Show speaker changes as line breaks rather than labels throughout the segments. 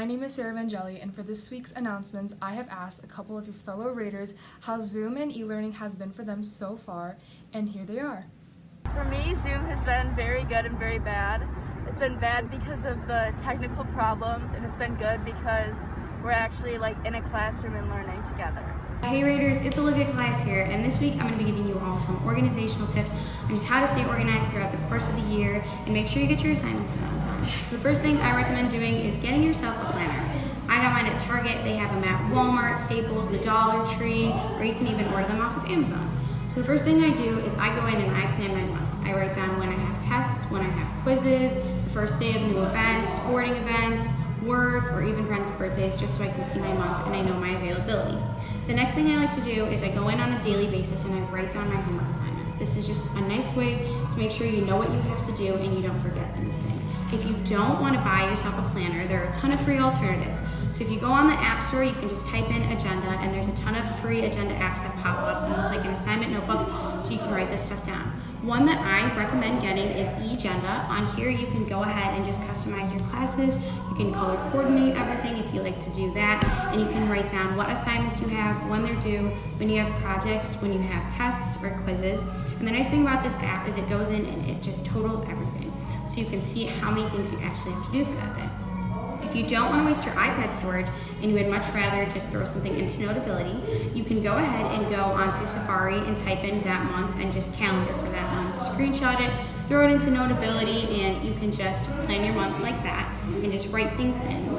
My name is Sarah Vangeli, and for this week's announcements, I have asked a couple of your fellow Raiders how Zoom and e-learning has been for them so far, and here they are.
For me, Zoom has been very good and very bad. It's been bad because of the technical problems, and it's been good because we're actually in a classroom and learning together.
Hey Raiders, it's Olivia Calais here, and this week I'm going to be giving you all some organizational tips on just how to stay organized throughout the course of the year and make sure you get your assignments done on time. So the first thing I recommend doing is getting yourself a planner. I got mine at Target. They have them at Walmart, Staples, the Dollar Tree, or you can even order them off of Amazon. So the first thing I do is I go in and I plan my month. I write down when I have tests, when I have quizzes, the first day of new events, sporting events, work, or even friends' birthdays, just so I can see my month and I know my availability. The next thing I like to do is I go in on a daily basis and I write down my homework assignment. This is just a nice way to make sure you know what you have to do and you don't forget anything. If you don't want to buy yourself a planner, there are a ton of free alternatives. So if you go on the App Store, you can just type in agenda, and there's a ton of free agenda apps that pop up, almost like an assignment notebook, so you can write this stuff down. One that I recommend getting is eAgenda. On here, you can go ahead and just customize your classes. You can color coordinate everything if you like to do that, and you can write down what assignments you have, when they're due, when you have projects, when you have tests or quizzes. And the nice thing about this app is it goes in and it just totals everything. So you can see how many things you actually have to do for that day. If you don't want to waste your iPad storage and you would much rather just throw something into Notability, you can go ahead and go onto Safari and type in that month and just calendar for that month. Screenshot it, throw it into Notability, and you can just plan your month like that and just write things in.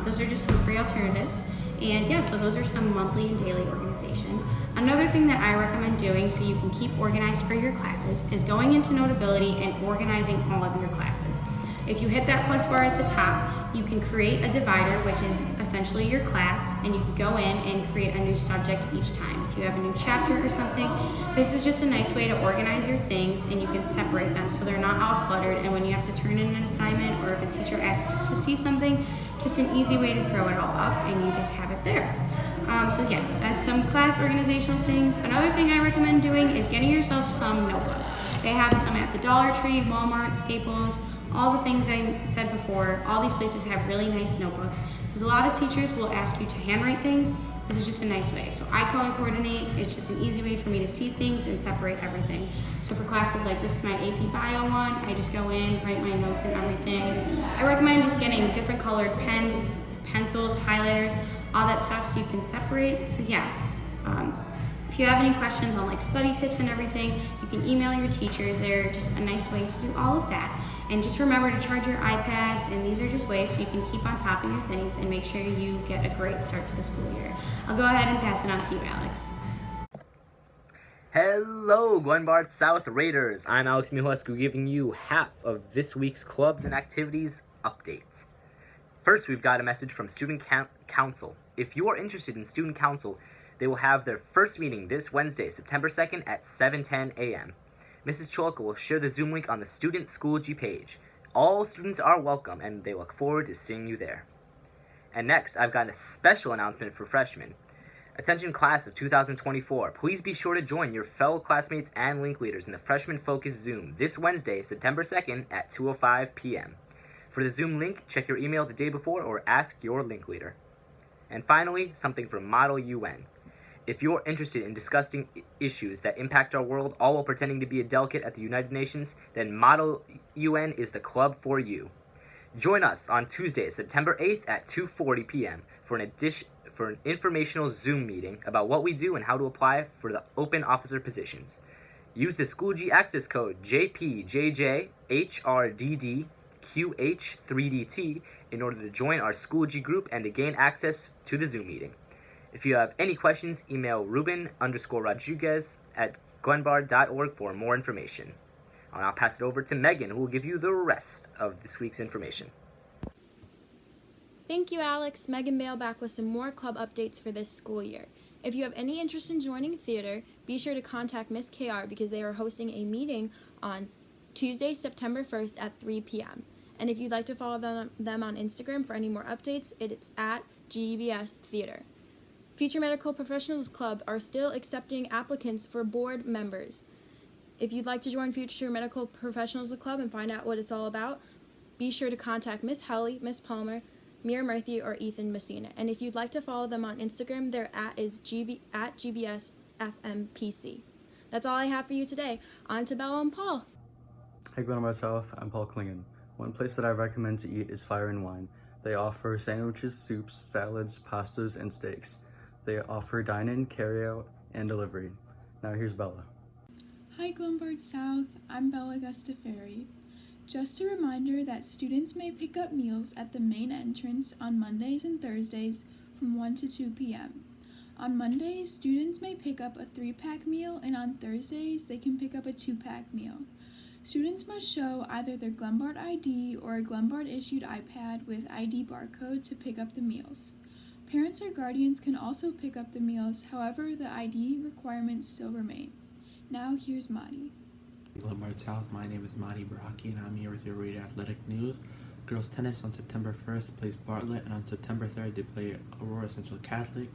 Those are just some free alternatives. And yeah, so those are some monthly and daily organization. Another thing that I recommend doing so you can keep organized for your classes is going into Notability and organizing all of your classes. If you hit that plus bar at the top, you can create a divider, which is essentially your class, and you can go in and create a new subject each time. If you have a new chapter or something, this is just a nice way to organize your things, and you can separate them so they're not all cluttered, and when you have to turn in an assignment or if a teacher asks to see something, just an easy way to throw it all up and you just have it there. So yeah, that's some class organizational things. Another thing I recommend doing is getting yourself some notebooks. They have some at the Dollar Tree, Walmart, Staples, all the things I said before. All these places have really nice notebooks because a lot of teachers will ask you to handwrite things. This is just a nice way. So I color coordinate. It's just an easy way for me to see things and separate everything. So for classes like this is my AP Bio one, I just go in, write my notes and everything. I recommend just getting different colored pens, pencils, highlighters, all that stuff so you can separate. So yeah, if you have any questions on study tips and everything, you can email your teachers. They're just a nice way to do all of that. And just remember to charge your iPads, and these are just ways so you can keep on top of your things and make sure you get a great start to the school year. I'll go ahead and pass it on to you, Alex.
Hello, Glenbard South Raiders. I'm Alex Mihalescu giving you half of this week's clubs and activities update. First, we've got a message from Student Council. If you are interested in Student Council, they will have their first meeting this Wednesday, September 2nd at 7:10 a.m. Mrs. Cholka will share the Zoom link on the Student Schoology page. All students are welcome, and they look forward to seeing you there. And next, I've got a special announcement for freshmen. Attention class of 2024, please be sure to join your fellow classmates and link leaders in the Freshman Focus Zoom this Wednesday, September 2nd at 2:05 p.m. For the Zoom link, check your email the day before or ask your link leader. And finally, something from Model UN. If you're interested in discussing issues that impact our world, all while pretending to be a delegate at the United Nations, then Model UN is the club for you. Join us on Tuesday, September 8th at 2:40 p.m. for an informational Zoom meeting about what we do and how to apply for the open officer positions. Use the Schoology access code JPJJHRDDQH3DT in order to join our Schoology group and to gain access to the Zoom meeting. If you have any questions, email Ruben_Rodriguez at glenbard.org for more information. I'll now pass it over to Megan, who will give you the rest of this week's information.
Thank you, Alex. Megan Bale back with some more club updates for this school year. If you have any interest in joining theater, be sure to contact Miss KR because they are hosting a meeting on Tuesday, September 1st at 3 p.m. And if you'd like to follow them on Instagram for any more updates, it's at GBS Theater. Future Medical Professionals Club are still accepting applicants for board members. If you'd like to join Future Medical Professionals Club and find out what it's all about, be sure to contact Miss Helly, Miss Palmer, Mira Murthy, or Ethan Messina. And if you'd like to follow them on Instagram, their @ is at GBSFMPC. That's all I have for you today. On to Bella and Paul.
Hey Glenmar South, I'm Paul Klingon. One place that I recommend to eat is Fire and Wine. They offer sandwiches, soups, salads, pastas, and steaks. They offer dine-in, carry-out, and delivery. Now here's Bella.
Hi Glenbard South, I'm Bella Gustafari. Just a reminder that students may pick up meals at the main entrance on Mondays and Thursdays from 1 to 2 p.m. On Mondays, students may pick up a 3-pack meal, and on Thursdays, they can pick up a 2-pack meal. Students must show either their Glenbard ID or a Glenbard-issued iPad with ID barcode to pick up the meals. Parents or guardians can also pick up the meals, however, the ID requirements still remain. Now, here's Madi.
Glenbard South, my name is Madi Baraki, and I'm here with your Raider Athletic News. Girls tennis on September 1st plays Bartlett, and on September 3rd they play Aurora Central Catholic.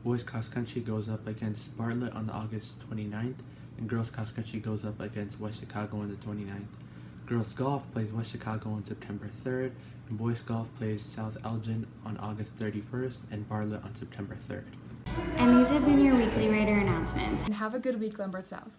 Boys cross country goes up against Bartlett on August 29th, and girls cross country goes up against West Chicago on the 29th. Girls golf plays West Chicago on September 3rd, and boys golf plays South Elgin on August 31st, and Bartlett on September 3rd.
And these have been your weekly Raider announcements.
And have a good week, Glenbard South.